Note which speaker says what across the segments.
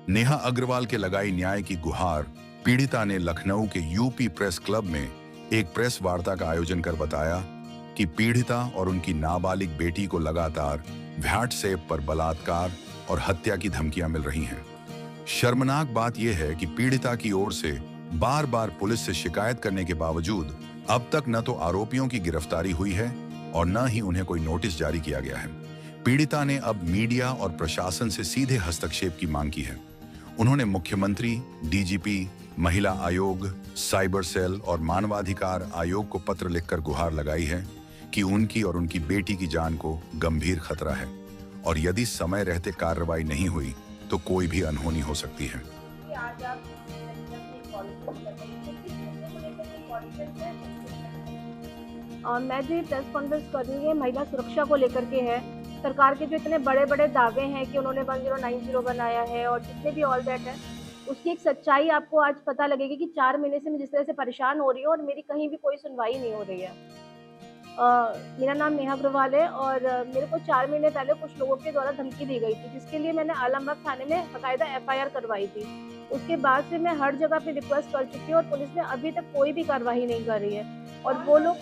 Speaker 1: नेहा अग्रवाल के लगाई न्याय की गुहार। पीड़िता ने लखनऊ के यूपी प्रेस क्लब में एक प्रेस वार्ता का आयोजन कर बताया कि पीड़िता और उनकी नाबालिग बेटी को लगातार व्हाट्सएप पर बलात्कार और हत्या की धमकियां मिल रही हैं। शर्मनाक बात यह है कि पीड़िता की ओर से बार बार पुलिस से शिकायत करने के बावजूद अब तक न तो आरोपियों की गिरफ्तारी हुई है और न ही उन्हें कोई नोटिस जारी किया गया है। पीड़िता ने अब मीडिया और प्रशासन से सीधे हस्तक्षेप की मांग की है। उन्होंने मुख्यमंत्री, डीजीपी, महिला आयोग, साइबर सेल और मानवाधिकार आयोग को पत्र लिखकर गुहार लगाई है कि उनकी और उनकी बेटी की जान को गंभीर खतरा है और यदि समय रहते कार्रवाई नहीं हुई तो कोई भी अनहोनी हो सकती है।
Speaker 2: मैं जो ये प्रेस कॉन्फ्रेंस कर रही हूँ महिला सुरक्षा को लेकर के है। सरकार के जो इतने बड़े बड़े दावे हैं कि उन्होंने 1090 बनाया है और जितने भी ऑल दैट है, उसकी एक सच्चाई आपको आज पता लगेगी कि 4 महीने से मैं जिस तरह से परेशान हो रही हूँ और मेरी कहीं भी कोई सुनवाई नहीं हो रही है। मेरा नाम नेहा अग्रवाल है और मेरे को 4 महीने पहले कुछ लोगों के द्वारा धमकी दी गई थी, जिसके लिए मैंने आलमबाग थाने में बाकायदा एफआईआर करवाई थी। उसके बाद से मैं हर जगह पे रिक्वेस्ट कर चुकी हूँ और पुलिस ने अभी तक कोई भी कार्रवाई नहीं कर रही है। और वो लोग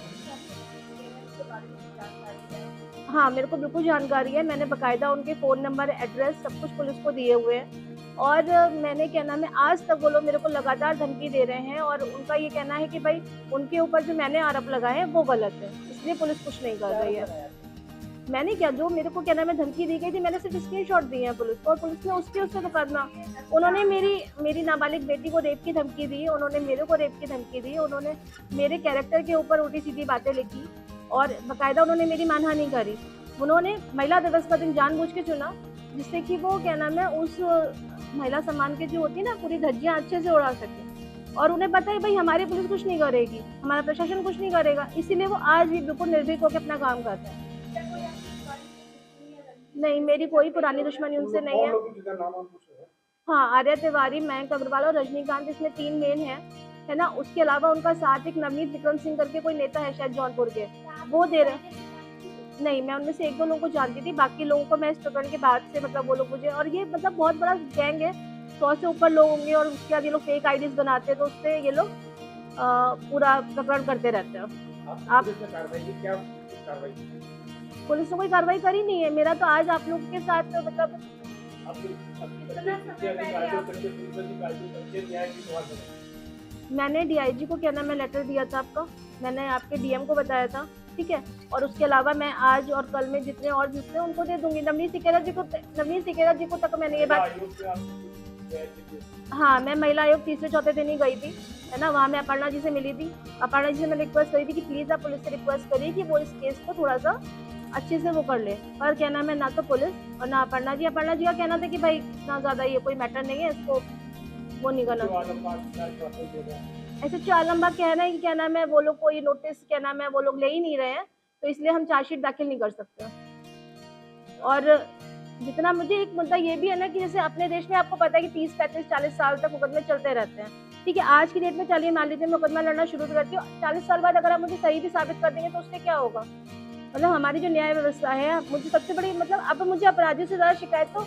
Speaker 2: हाँ, मेरे को बिल्कुल जानकारी है। मैंने बाकायदा उनके फ़ोन नंबर, एड्रेस सब कुछ पुलिस को दिए हुए हैं और मैंने क्या नाम है, आज तक वो लोग मेरे को लगातार धमकी दे रहे हैं और उनका ये कहना है कि भाई उनके ऊपर जो मैंने आरोप लगाए हैं वो गलत है, इसलिए पुलिस कुछ नहीं कर रही है। मैंने क्या, जो मेरे को क्या नाम है धमकी दी गई थी, मैंने सिर्फ स्क्रीनशॉट दिए हैं पुलिस को और पुलिस ने उससे तो करना। उन्होंने मेरी नाबालिग बेटी को रेप की धमकी दी, उन्होंने मेरे को रेप की धमकी दी, उन्होंने मेरे कैरेक्टर के ऊपर उल्टी-सीधी बातें लिखी और बाकायदा उन्होंने मेरी मानहानि करी। उन्होंने महिला दिवस का दिन जानबूझ के चुना जिससे कि वो क्या नाम है उस महिला सम्मान की जो होती है ना पूरी धज्जियां अच्छे से उड़ा सके और उन्हें पता है भाई हमारी पुलिस कुछ नहीं करेगी, हमारा प्रशासन कुछ नहीं करेगा, इसीलिए वो आज भी बिल्कुल निर्भीक होकर अपना काम करते हैं। नहीं, मेरी कोई पुरानी दुश्मनी उनसे नहीं है। हाँ, आर्या तिवारी, मयंक अग्रवाल और रजनीकांत, इसमें 3 मेन है ना। उसके अलावा उनका साथ एक नवनीत विक्रम सिंह करके कोई नेता है शायद जौनपुर के, वो दे रहे। नहीं, मैं उनमें से 1-2 लोगों को जानती थी, बाकी लोगों को मैं इस प्रकरण के बाद से मतलब वो लोग मुझे, और ये मतलब बहुत बड़ा गैंग है, 100 से ऊपर लोग होंगे और उसके बाद ये लोग फेक आईडीज़ बनाते हैं, तो उससे ये लोग पूरा प्रकरण करते रहते हैं। आप पुलिस ने कोई कार्रवाई करी नहीं है। मेरा तो आज आप लोग के साथ मतलब मैंने डीआईजी को क्या नाम है लेटर दिया था आपका, मैंने आपके डीएम को बताया था, ठीक है। और उसके अलावा मैं आज और कल में जितने और जितने उनको दे दूंगी। नवनीत सिकेरा जी को तक मैंने ये बात, हाँ, मैं महिला आयोग तीसरे चौथे दिन ही गई थी, है ना। वहाँ मैं अपर्णा जी से मिली थी। अपर्णा जी से मैंने रिक्वेस्ट करी थी कि प्लीज़ आप पुलिस से रिक्वेस्ट करिए कि वो इस केस को थोड़ा सा अच्छे से वो कर ले, पर क्या नाम है ना तो पुलिस और ना अपर्णा जी का कहना था कि भाई इतना ज़्यादा ये कोई मैटर नहीं है, इसको वो नहीं करना। ऐसे चालमबाग कहना है कि क्या नाम है वो लोग कोई नोटिस क्या नाम है वो लोग ले ही नहीं रहे हैं, तो इसलिए हम चार्जशीट दाखिल नहीं कर सकते। और जितना मुझे एक मुद्दा ये भी है ना कि जैसे अपने देश में आपको पता है कि 30, 35, 40 साल तक मुकदमे चलते रहते हैं, ठीक है। आज की डेट में चलिए मान लीजिए मुकदमा लड़ना शुरू करती हूँ, 40 साल बाद अगर आप मुझे सही भी साबित कर देंगे तो उससे क्या होगा। मतलब हमारी जो न्याय व्यवस्था है, मुझे सबसे बड़ी मतलब अब मुझे अपराधियों से ज़्यादा शिकायत तो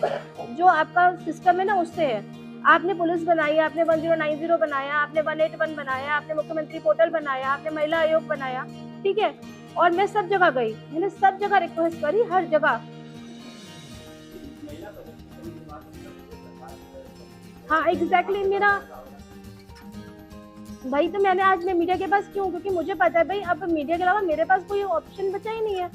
Speaker 2: जो आपका सिस्टम है ना उससे है। आपने पुलिस बनाई, आपने 1090 बनाया, आपने 181 बनाया, आपने मुख्यमंत्री पोर्टल बनाया, आपने महिला आयोग बनाया, ठीक है। और मैं सब जगह गई, मैंने सब जगह रिक्वेस्ट करी, हर जगह। हाँ, एग्जैक्टली मेरा भाई, तो मैंने आज मैं मीडिया के पास क्यों, क्योंकि मुझे पता है भाई अब मीडिया के अलावा मेरे पास कोई ऑप्शन बचा ही नहीं है।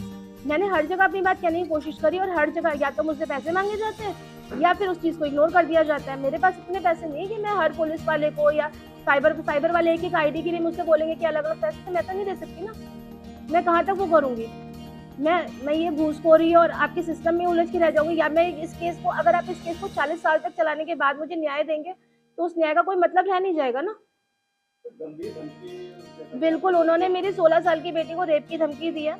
Speaker 2: मैंने हर जगह अपनी बात कहने की कोशिश करी और हर जगह या तो मुझसे पैसे मांगे जाते हैं या फिर उस चीज़ को इग्नोर कर दिया जाता है। मेरे पास इतने पैसे नहीं कि मैं हर पुलिस वाले को या साइबर वाले एक आईडी के लिए मुझसे बोलेंगे कि अलग अलग पैसे, तो मैं तो नहीं दे सकती ना। मैं कहाँ तक वो करूँगी। मैं ये घूसखोरी और आपके सिस्टम में उलझ के रह जाऊँगी, या मैं इस केस को, अगर आप इस केस को 40 साल तक चलाने के बाद मुझे न्याय देंगे तो उस न्याय का कोई मतलब रह नहीं जाएगा ना। बिल्कुल, उन्होंने मेरी 16 साल की बेटी को रेप की धमकी दी है,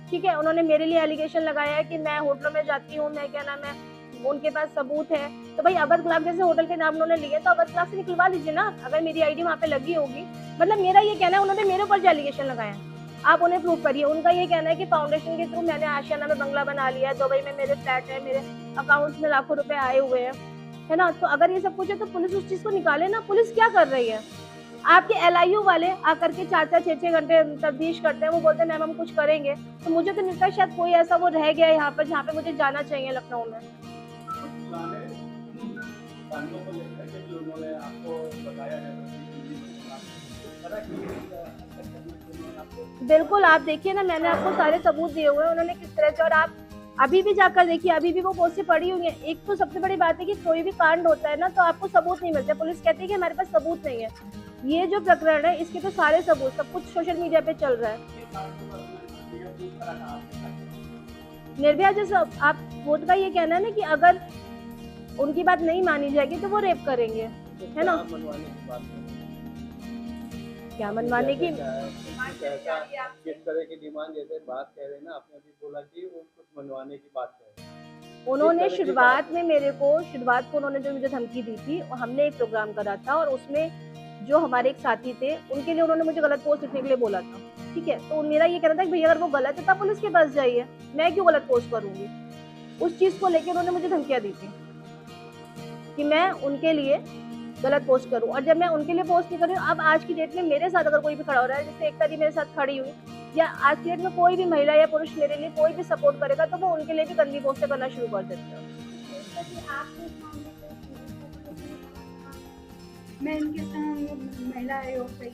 Speaker 2: ठीक है। उन्होंने मेरे लिए एलिगेशन लगाया है कि मैं होटलों में जाती हूँ, मैं क्या नाम है, उनके पास सबूत है। तो भाई अवध क्लब जैसे होटल के नाम उन्होंने लिए, तो अवध क्लब से निकलवा लीजिए ना, अगर मेरी आईडी वहाँ पे लगी होगी। मतलब मेरा ये कहना है, उन्होंने मेरे ऊपर जो एलिगेशन लगाया है आप उन्हें प्रूव करिए। उनका ये कहना है कि फाउंडेशन के थ्रू मैंने आशियाना में बंगला बना लिया है, दुबई में मेरे फ्लैट है, मेरे अकाउंट्स में लाखों रुपए आए हुए हैं। है ना। तो अगर ये सब कुछ है तो पुलिस उस चीज को निकाले ना। पुलिस क्या कर रही है? आपके LIU वाले आकर के 4-4 6-6 घंटे तफ्तीश करते हैं, वो बोलते हैं मैम हम कुछ करेंगे। तो मुझे तो लगता है शायद कोई ऐसा वो रह गया है यहाँ पर जहाँ पे मुझे जाना चाहिए लखनऊ में। बिल्कुल, आप देखिए ना, मैंने आपको सारे सबूत दिए हुए हैं उन्होंने किस तरह से। और आप अभी भी जाकर देखिए, अभी भी वो पोस्टें पड़ी हुई हैं। एक तो सबसे बड़ी बात है कि कोई भी कांड होता है ना तो आपको सबूत नहीं मिलते, पुलिस कहती है कि हमारे पास सबूत नहीं है। ये जो प्रकरण है इसके तो सारे सबूत, सब कुछ सोशल मीडिया पे चल रहा है। निर्भया जैसे आप वोट का ये कहना है ना कि अगर उनकी बात नहीं मानी जाएगी तो वो रेप करेंगे, है ना। क्या मनवाने की
Speaker 3: किस तरह की डिमांड, जैसे बात कह रहे हैं ना, आपने अभी बोला कि वो कुछ मनवाने की बात कर रहे हैं।
Speaker 2: उन्होंने शुरुआत को उन्होंने जो मुझे धमकी दी थी, और हमने एक प्रोग्राम करा था और उसमें जो हमारे एक साथी थे उनके लिए उन्होंने मुझे गलत पोस्ट लिखने के लिए बोला था, ठीक है। तो मेरा ये कहना था कि भैया अगर वो गलत है तब पुलिस के पास जाइए, मैं क्यों गलत पोस्ट करूंगी। उस चीज को लेकर उन्होंने मुझे धमकियां दी थी कि मैं उनके लिए गलत पोस्ट करूं। और जब मैं उनके लिए पोस्ट नहीं कर रही हूँ, अब आज की डेट में मेरे साथ अगर कोई भी खड़ा हो रहा है, जैसे एकता दी मेरे साथ खड़ी हुई, या आज की डेट में कोई भी महिला या पुरुष मेरे लिए कोई भी सपोर्ट करेगा तो वो उनके लिए भी गंदी पोस्टें करना शुरू कर देते हैं।
Speaker 4: मैं इनके संग महिला आयोग गई,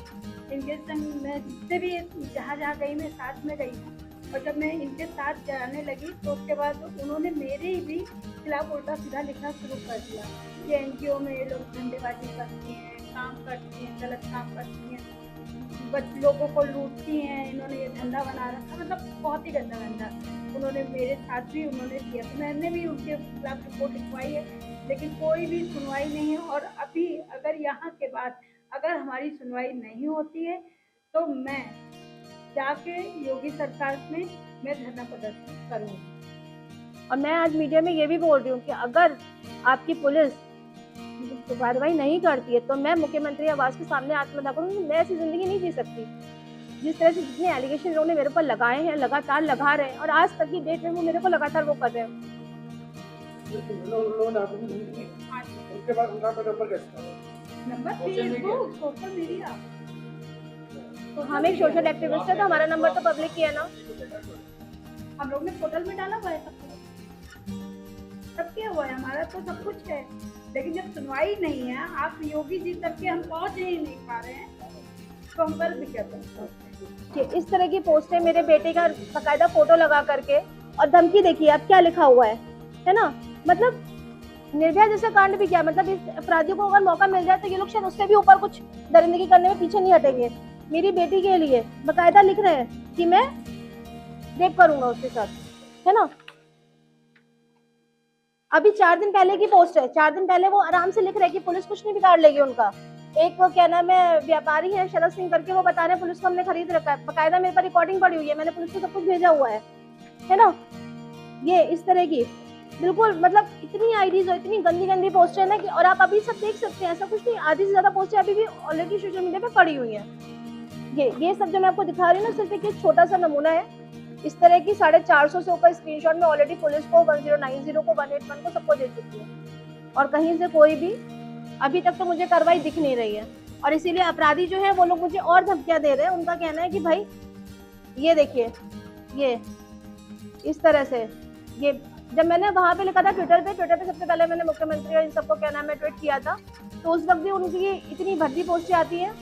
Speaker 4: इनके संग मैं जितने भी जहाँ जहाँ गई मैं साथ में गई हूँ। और जब मैं इनके साथ जाने लगी तो उसके बाद उन्होंने मेरे भी खिलाफ उल्टा सीधा लिखना शुरू कर दिया कि NGO में ये लोग धंधेबाजी करती हैं, काम करती हैं, गलत काम करती हैं, लोगों को लूटती हैं, इन्होंने ये धंधा बना रखा, मतलब बहुत ही गंदा धंधा उन्होंने मेरे साथ भी उन्होंने किया। तो मैंने भी उनके खिलाफ रिपोर्ट लिखवाई है, लेकिन कोई भी सुनवाई नहीं है। और अभी अगर यहाँ के बाद अगर हमारी सुनवाई नहीं होती है तो मैं जाके योगी सरकार में मैं धरना प्रदर्शन करूँगी।
Speaker 2: और मैं आज मीडिया में ये भी बोल रही हूँ कि अगर आपकी पुलिस कार्रवाई नहीं करती है तो मैं मुख्यमंत्री आवास के सामने आत्मदाह करूँगी। मैं ऐसी जिंदगी नहीं जी सकती जिस तरह से जितने एलिगेशन उन्होंने मेरे ऊपर लगाए हैं, लगातार लगा रहे हैं, और आज तक की डेट में वो मेरे को लगातार वो कर रहे हैं।
Speaker 4: नंबर फेसबुक, सोशल मीडिया,
Speaker 2: तो हम एक सोशल एक्टिविस्ट है तो हमारा नंबर तो पब्लिक ही है ना।
Speaker 4: हम लोग ने पोर्टल में डाला हुआ है, सब किया हुआ है, हमारा तो सब कुछ है। लेकिन जब सुनवाई नहीं है, आप योगी जी तक के हम पहुंच ही नहीं पा रहे हैं, तो हम कर भी क्या सकते हैं।
Speaker 2: इस तरह की पोस्टें मेरे बेटे का बाकायदा फोटो लगा करके, और धमकी देखिए आप क्या लिखा हुआ है ना। मतलब निर्भया जैसे कांड भी किया, मतलब इस अपराधियों को अगर मौका मिल जाए तो ये लोग शायद उससे भी ऊपर कुछ दरिंदगी करने में पीछे नहीं हटेंगे। मेरी बेटी के लिए बाकायदा लिख रहे हैं कि मैं रेप करूंगा उसके साथ, है ना। अभी 4 दिन पहले की पोस्ट है, 4 दिन पहले वो आराम से लिख रहे हैं कि पुलिस कुछ नहीं बिगाड़ लेगी उनका। एक क्या नाम है व्यापारी है शरद सिंह करके, वो बता रहे हैं पुलिस को हमने खरीद रखा है, बाकायदा मेरे पर रिकॉर्डिंग पड़ी हुई है, मैंने पुलिस को सब कुछ भेजा हुआ है ना। ये इस तरह की बिल्कुल, मतलब इतनी आईडीज और इतनी गंदी गंदी पोस्टें ना कि, और आप अभी सब देख सकते हैं, ऐसा कुछ नहीं, आधी से ज्यादा पोस्टें अभी भी ऑलरेडी सोशल मीडिया पे पड़ी हुई हैं। ये सब जो मैं आपको दिखा रही हूँ ना, सिर्फ एक छोटा सा नमूना है। इस तरह की 450 से ऊपर स्क्रीनशॉट में ऑलरेडी पुलिस को 1090 को 181 को सबको दे चुकी है, और कहीं से कोई भी अभी तक तो मुझे कार्रवाई दिख नहीं रही है। और इसीलिए अपराधी जो है वो लोग मुझे और धमकियां दे रहे हैं। उनका कहना है कि भाई ये देखिए, ये इस तरह से, ये जब मैंने वहां पे लिखा था ट्विटर पे सबसे पहले मैंने मुख्यमंत्री और इन सबको क्या नाम है ट्वीट किया था, तो उस वक्त भी उनकी इतनी भद्दी पोस्टें आती हैं